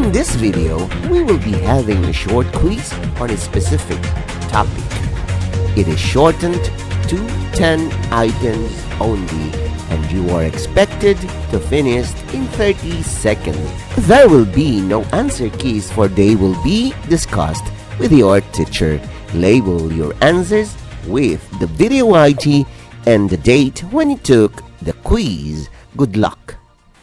In this video, we will be having a short quiz on a specific topic. It is shortened to 10 items only, and you are expected to finish in 30 seconds. There will be no answer keys, for they will be discussed with your teacher. Label your answers with the video ID and the date when you took the quiz. Good luck!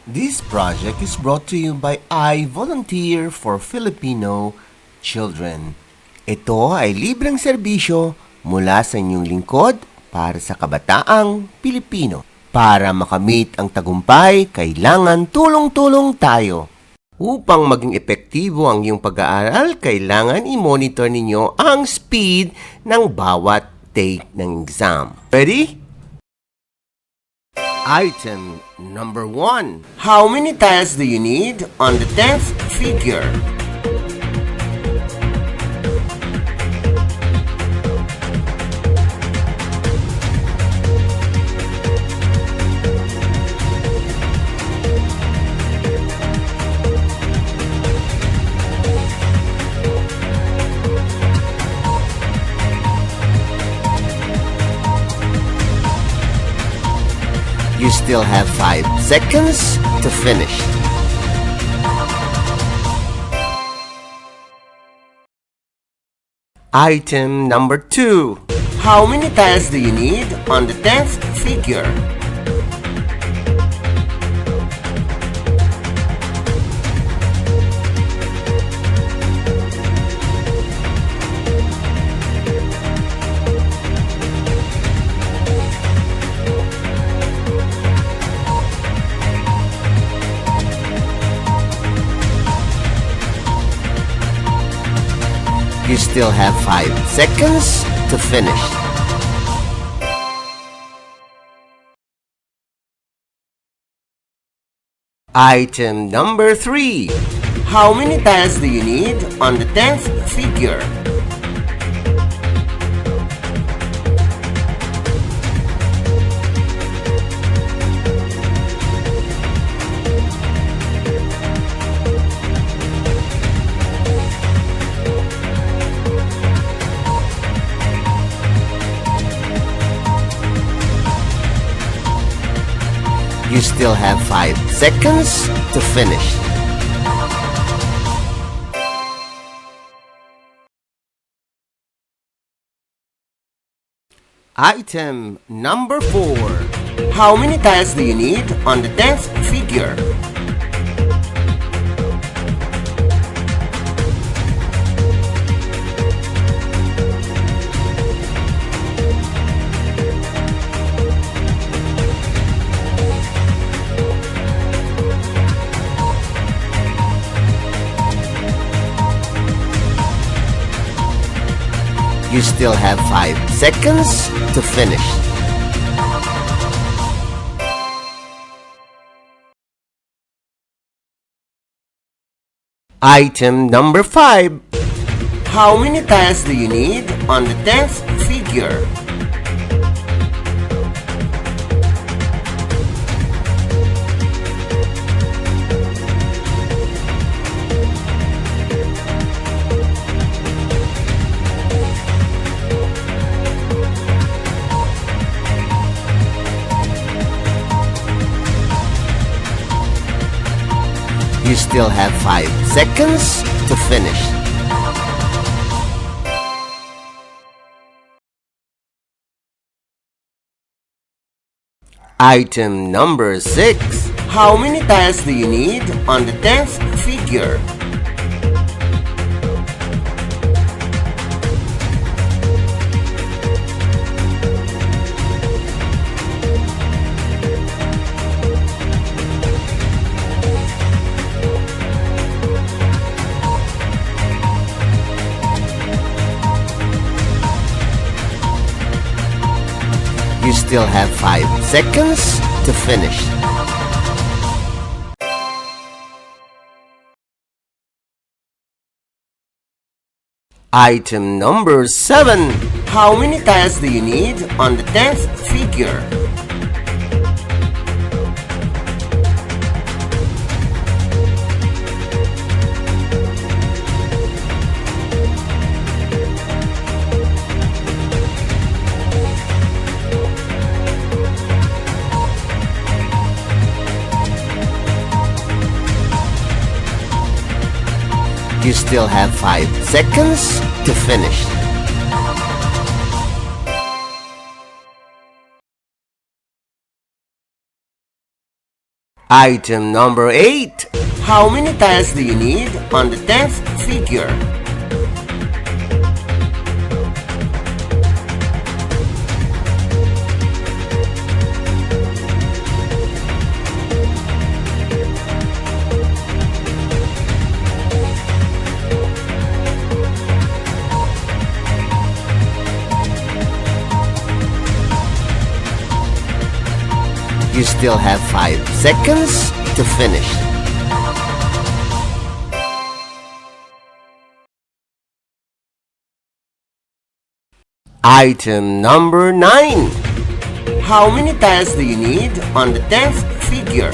This project is brought to you by I Volunteer for Filipino Children. Ito ay libreng serbisyo mula sa inyong lingkod para sa kabataang Pilipino. Para makamit ang tagumpay, kailangan tulong-tulong tayo. Upang maging epektibo ang iyong pag-aaral, kailangan i-monitor ninyo ang speed ng bawat take ng exam. Ready? Item number 1. How many tiles do you need on the 10th figure? You still have 5 seconds to finish. Item number 2. How many tiles do you need on the 10th figure? You still have 5 seconds to finish. Item number 3. How many tiles do you need on the 10th figure? You still have 5 seconds to finish. Item number 4. How many tiles do you need on the 10th figure? You still have 5 seconds to finish. Item number 5. How many tiles do you need on the 10th figure? You still have 5 seconds to finish. Item number 6. How many tiles do you need on the 10th figure? You still have 5 seconds to finish. Item number 7. How many tiles do you need on the 10th figure? You still have 5 seconds to finish. Item number 8. How many tiles do you need on the 10th figure? You still have 5 seconds to finish. Item number 9. How many tiles do you need on the 10th figure?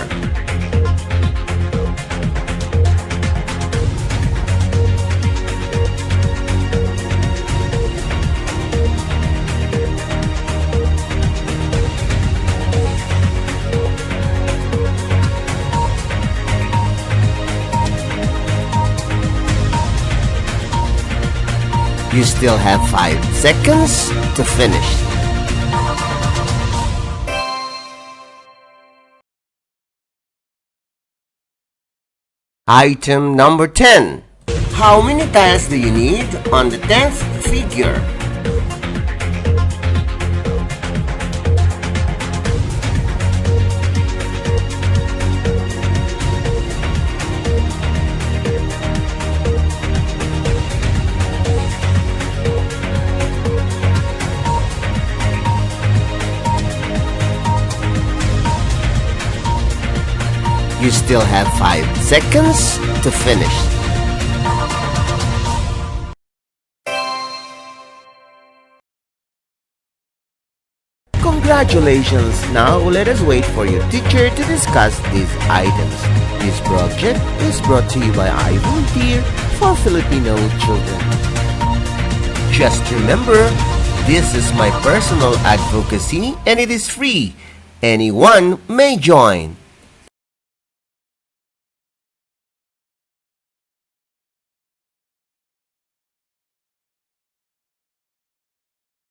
You still have 5 seconds to finish. Item number 10. How many tiles do you need on the 10th figure? You still have 5 seconds to finish. Congratulations! Now let us wait for your teacher to discuss these items. This project is brought to you by I Volunteer for Filipino Children. Just remember, this is my personal advocacy and it is free. Anyone may join.